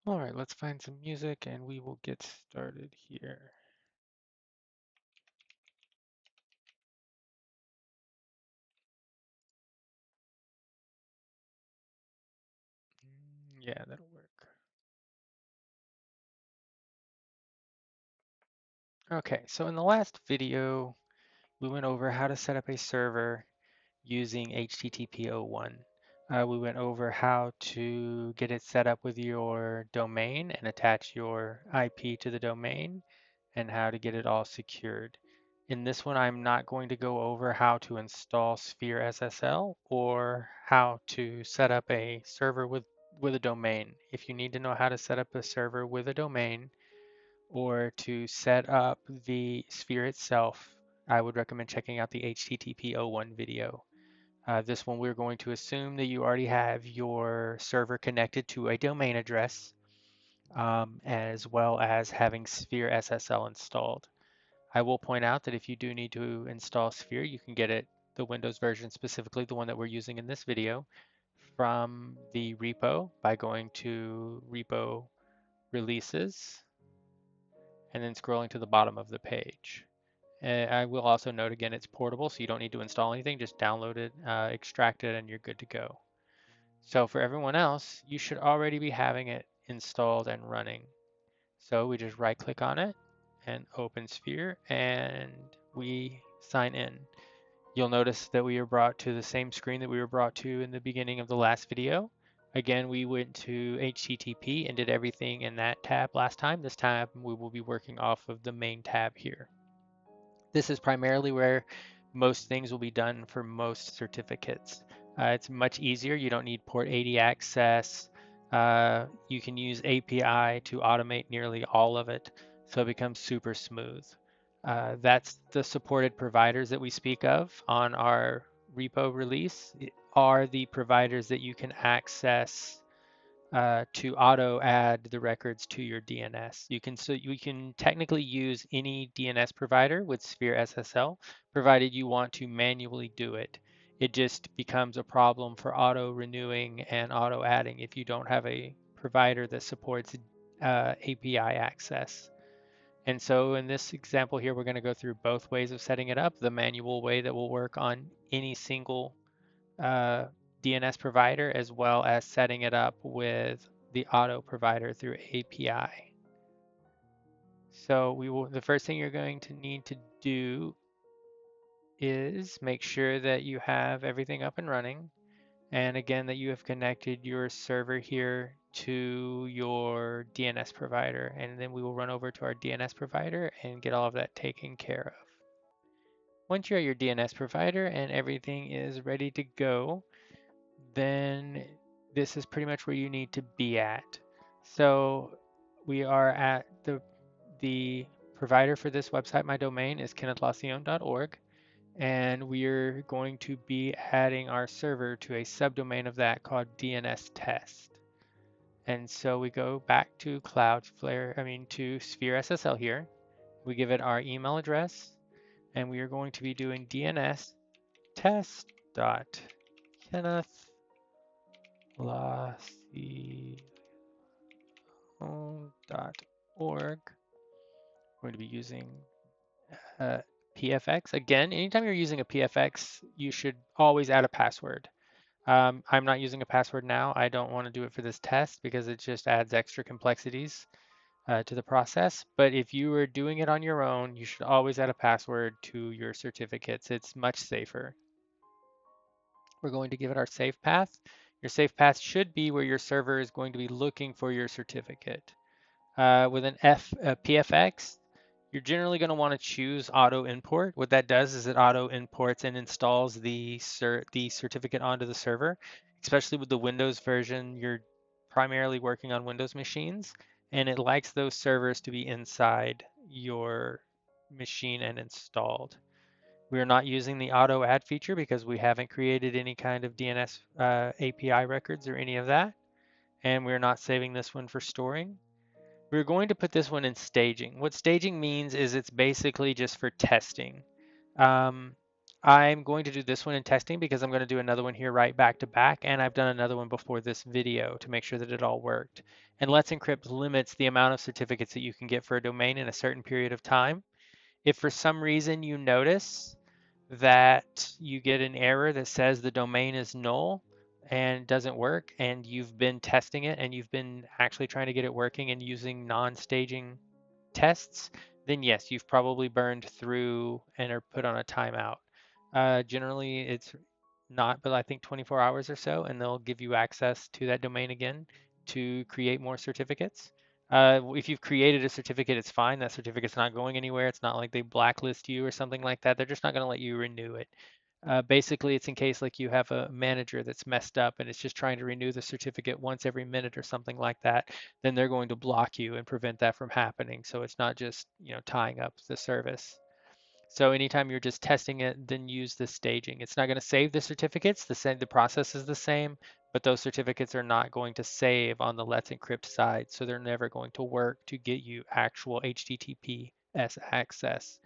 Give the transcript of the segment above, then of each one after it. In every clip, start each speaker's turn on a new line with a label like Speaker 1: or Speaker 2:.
Speaker 1: All right, let's find some music and we will get started here. Yeah, that'll work. Okay, so in the last video, we went over how to set up a server using HTTP-01. We went over how to get it set up with your domain and attach your IP to the domain and how to get it all secured. In this one, I'm not going to go over how to install SphereSSL or how to set up a server with a domain. If you need to know how to set up a server with a domain or to set up the Sphere itself, I would recommend checking out the HTTP-01 video. This one, we're going to assume that you already have your server connected to a domain address, as well as having SphereSSL installed. I will point out that if you do need to install Sphere, you can get it, the Windows version specifically, the one that we're using in this video, from the repo by going to repo releases and then scrolling to the bottom of the page. I will also note again, it's portable, so you don't need to install anything. Just download it, extract it, and you're good to go. So for everyone else, you should already be having it installed and running. So we just right click on it and open Sphere and we sign in. You'll notice that we are brought to the same screen that we were brought to in the beginning of the last video. Again, we went to HTTP and did everything in that tab last time. This time we will be working off of the main tab here. This is primarily where most things will be done for most certificates. It's much easier. You don't need port 80 access. You can use API to automate nearly all of it, so it becomes super smooth. That's the supported providers that we speak of on our repo release are the providers that you can access to auto add the records to your DNS. You can technically use any DNS provider with SphereSSL, provided you want to manually do it. It just becomes a problem for auto renewing and auto adding if you don't have a provider that supports API access. And so in this example here, we're going to go through both ways of setting it up. The manual way that will work on any single DNS provider, as well as setting it up with the auto provider through API. So the first thing you're going to need to do is make sure that you have everything up and running. And again, that you have connected your server here to your DNS provider. And then we will run over to our DNS provider and get all of that taken care of. Once you're at your DNS provider and everything is ready to go, then this is pretty much where you need to be at. So we are at the provider for this website. My domain is kennethlacion.org, and we're going to be adding our server to a subdomain of that called DNS test. And so we go back to to SphereSSL here. We give it our email address, and we are going to be doing DNS test.kennethlacion.org. We're going to be using PFX. Again, anytime you're using a PFX, you should always add a password. I'm not using a password now. I don't want to do it for this test because it just adds extra complexities to the process. But if you are doing it on your own, you should always add a password to your certificates. It's much safer. We're going to give it our safe path. Your safe path should be where your server is going to be looking for your certificate. With an PFX, you're generally going to want to choose auto import. What that does is it auto imports and installs the certificate onto the server. Especially with the Windows version, you're primarily working on Windows machines, and it likes those servers to be inside your machine and installed. We are not using the auto add feature because we haven't created any kind of DNS API records or any of that, and we're not saving this one for storing. We're going to put this one in staging. What staging means is it's basically just for testing. I'm going to do this one in testing because I'm going to do another one here right back to back, and I've done another one before this video to make sure that it all worked. And Let's Encrypt limits the amount of certificates that you can get for a domain in a certain period of time. If for some reason you notice that you get an error that says the domain is null and doesn't work, and you've been testing it and you've been actually trying to get it working and using non-staging tests, then yes, you've probably burned through and are put on a timeout. Generally, it's not, but I think 24 hours or so, and they'll give you access to that domain again to create more certificates. If you've created a certificate, it's fine. That certificate's not going anywhere. It's not like they blacklist you or something like that. They're just not going to let you renew it. Basically, it's in case like you have a manager that's messed up and it's just trying to renew the certificate once every minute or something like that, then they're going to block you and prevent that from happening. So it's not just, tying up the service. So anytime you're just testing it, then use the staging. It's not going to save the certificates. The process is the same, but those certificates are not going to save on the Let's Encrypt side. So they're never going to work to get you actual HTTPS access.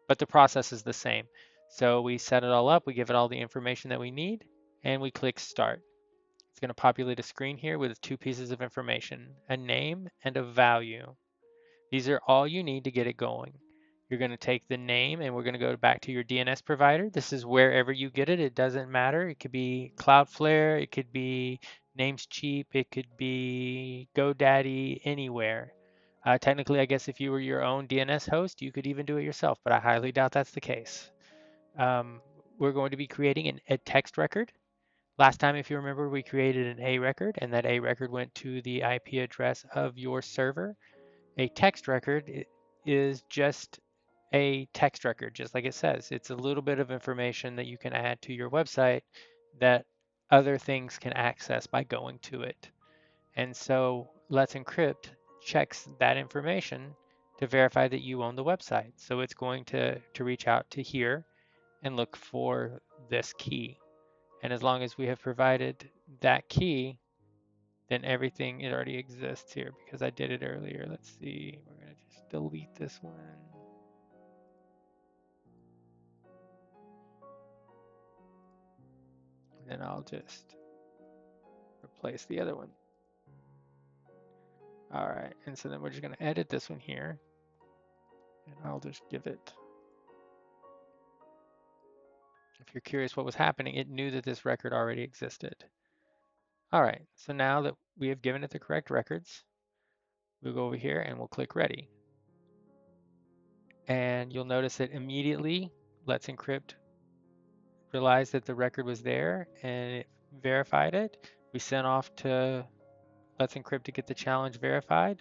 Speaker 1: But the process is the same. So we set it all up, we give it all the information that we need, and we click Start. It's going to populate a screen here with two pieces of information, a name and a value. These are all you need to get it going. You're going to take the name and we're going to go back to your DNS provider. This is wherever you get it. It doesn't matter. It could be Cloudflare, it could be Namecheap, it could be GoDaddy, anywhere. Technically, I guess if you were your own DNS host, you could even do it yourself, but I highly doubt that's the case. We're going to be creating a text record. Last time, if you remember, we created an A record, and that A record went to the IP address of your server. A text record is just a text record, just like it says. It's a little bit of information that you can add to your website that other things can access by going to it. And so Let's Encrypt checks that information to verify that you own the website. So it's going to reach out to here and look for this key. And as long as we have provided that key, then everything, it already exists here because I did it earlier. Let's see, we're going to just delete this one. And then I'll just replace the other one. All right, and so then we're just going to edit this one here. And I'll just give it, if you're curious what was happening, it knew that this record already existed. All right, so now that we have given it the correct records, we'll go over here and we'll click Ready. And you'll notice that immediately Let's Encrypt realized that the record was there and it verified it. We sent off to Let's Encrypt to get the challenge verified.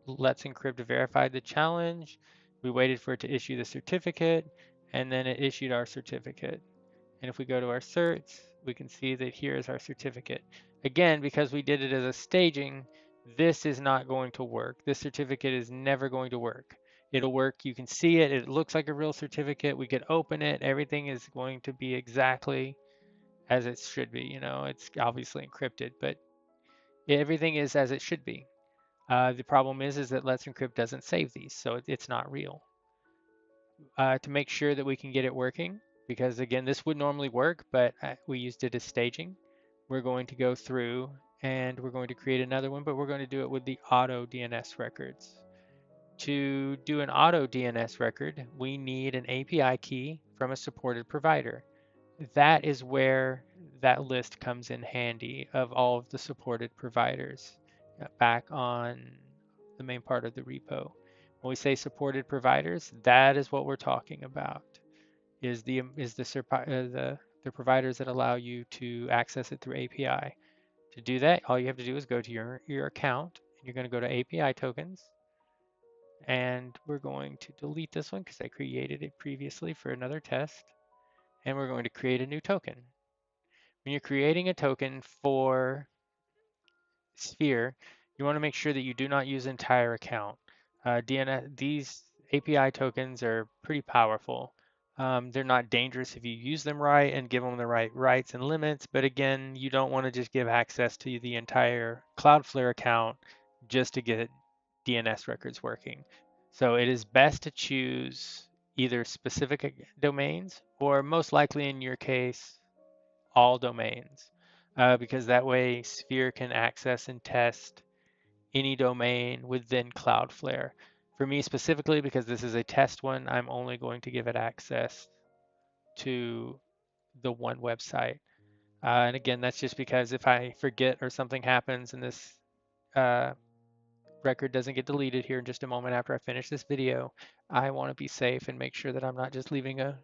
Speaker 1: Let's Encrypt verified the challenge. We waited for it to issue the certificate, and then it issued our certificate. And if we go to our certs, we can see that here is our certificate. Again, because we did it as a staging, this is not going to work. This certificate is never going to work. It'll work, you can see it, it looks like a real certificate, we could open it, everything is going to be exactly as it should be. It's obviously encrypted, but everything is as it should be. The problem is that Let's Encrypt doesn't save these, so it's not real. To make sure that we can get it working, because again, this would normally work, but we used it as staging. We're going to go through and we're going to create another one, but we're going to do it with the auto DNS records. To do an auto DNS record, we need an API key from a supported provider. That is where that list comes in handy of all of the supported providers back on the main part of the repo. When we say supported providers, that is what we're talking about. Is the providers that allow you to access it through API. To do that, all you have to do is go to your account, and you're going to go to API tokens, and we're going to delete this one because I created it previously for another test, and we're going to create a new token. When you're creating a token for Sphere, you want to make sure that you do not use entire account. These API tokens are pretty powerful. They're not dangerous if you use them right and give them the right rights and limits, but again, you don't want to just give access to the entire Cloudflare account just to get DNS records working. So it is best to choose either specific domains or most likely in your case, all domains, because that way Sphere can access and test any domain within Cloudflare. For me specifically, because this is a test one, I'm only going to give it access to the one website. And again, that's just because if I forget or something happens and this uh, record doesn't get deleted here in just a moment after I finish this video, I want to be safe and make sure that I'm not just leaving an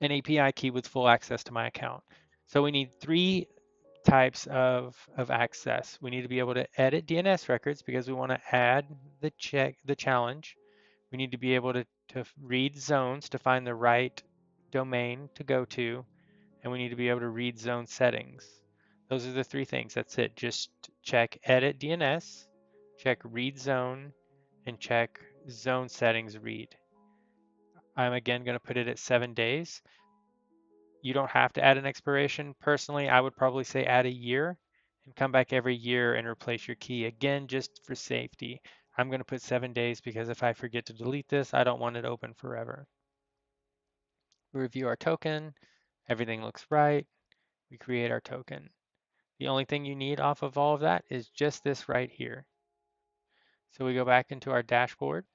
Speaker 1: API key with full access to my account. So we need three types of access. We need to be able to edit DNS records because we want to add the challenge. We need to be able to read zones to find the right domain to go to, and we need to be able to read zone settings. Those are the three things. That's it. Just check edit DNS, check read zone, and check zone settings read. I'm again going to put it at 7 days. You don't have to add an expiration. Personally, I would probably say add a year and come back every year and replace your key. Again, just for safety. I'm going to put 7 days because if I forget to delete this, I don't want it open forever. We review our token. Everything looks right. We create our token. The only thing you need off of all of that is just this right here. So we go back into our dashboard.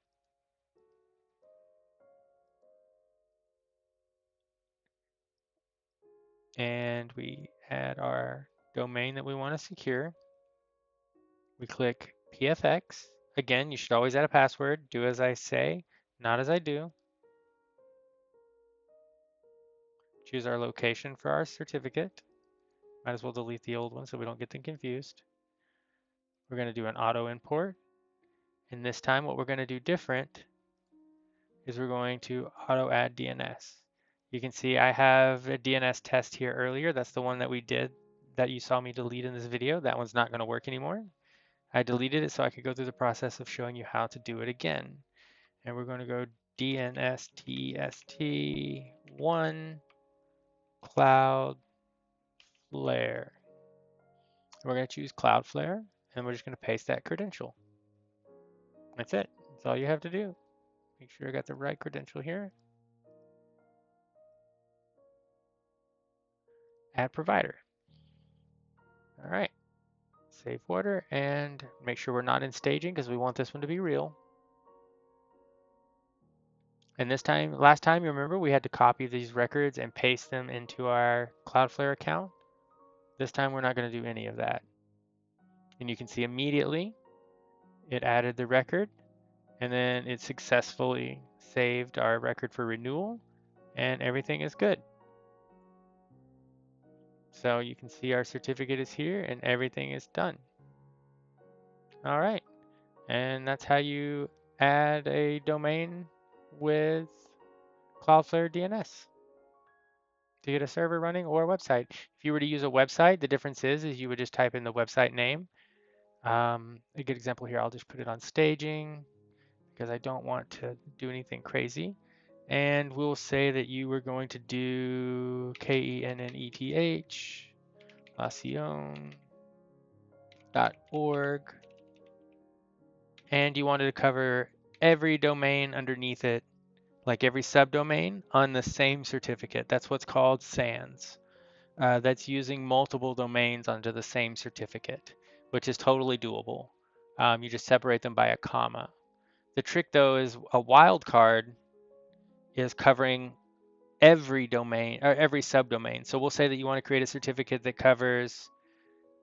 Speaker 1: And we add our domain that we want to secure. We click PFX. Again, you should always add a password. Do as I say, not as I do. Choose our location for our certificate. Might as well delete the old one so we don't get them confused. We're going to do an auto import. And this time what we're going to do different is we're going to auto add DNS. You can see I have a DNS test here earlier. That's the one that we did that you saw me delete in this video. That one's not going to work anymore. I deleted it so I could go through the process of showing you how to do it again. And we're going to go DNS-TEST1 Cloudflare. We're going to choose Cloudflare, and we're just going to paste that credential. That's it. That's all you have to do. Make sure I got the right credential here. Add provider. All right. Save order and make sure we're not in staging because we want this one to be real. And this time, last time, you remember we had to copy these records and paste them into our Cloudflare account. This time we're not going to do any of that. And you can see immediately it added the record and then it successfully saved our record for renewal and everything is good. So you can see our certificate is here and everything is done. All right. And that's how you add a domain with Cloudflare DNS to get a server running or a website. If you were to use a website, the difference is you would just type in the website name. A good example here, I'll just put it on staging because I don't want to do anything crazy. And we'll say that you were going to do KENNETH, lacion.org, and you wanted to cover every domain underneath it, like every subdomain on the same certificate. That's what's called SANS. That's using multiple domains onto the same certificate, which is totally doable. You just separate them by a comma. The trick though is a wildcard is covering every domain or every subdomain. So we'll say that you want to create a certificate that covers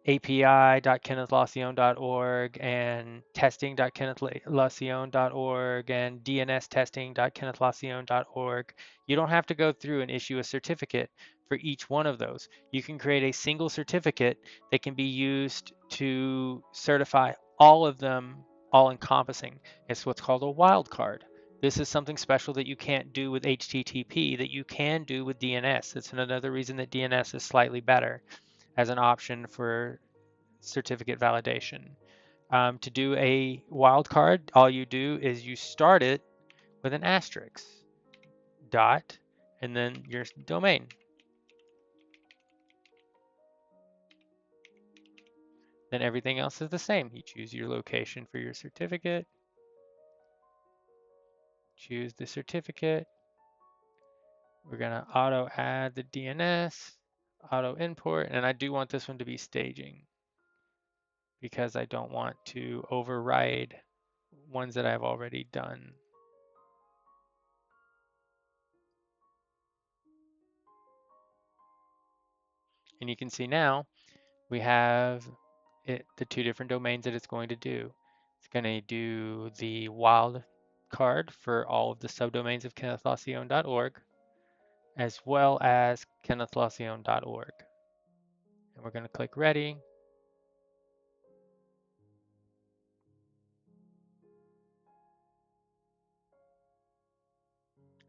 Speaker 1: api.kennethlacion.org and testing.kennethlacion.org and dnstesting.kennethlacion.org. You don't have to go through and issue a certificate for each one of those. You can create a single certificate that can be used to certify all of them, all encompassing. It's what's called a wildcard. This is something special that you can't do with HTTP that you can do with DNS. It's another reason that DNS is slightly better as an option for certificate validation. To do a wildcard, all you do is you start it with an asterisk, dot, and then your domain. Then everything else is the same. You choose your location for your certificate, choose the certificate, We're gonna auto add the DNS, auto import, and I do want this one to be staging because I don't want to override ones that I've already done. And you can see now we have the two different domains that it's going to do. It's going to do the wild card for all of the subdomains of kennethlaucione.org, as well as kennethlaucione.org. And we're going to click ready.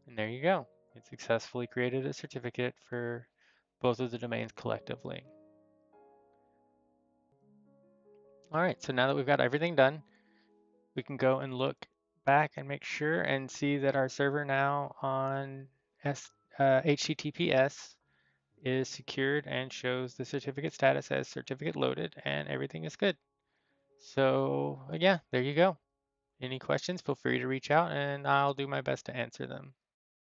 Speaker 1: And there you go. It successfully created a certificate for both of the domains collectively. All right, so now that we've got everything done, we can go and look back and make sure and see that our server now on HTTPS is secured and shows the certificate status as certificate loaded and everything is good. So yeah, there you go. Any questions, feel free to reach out and I'll do my best to answer them.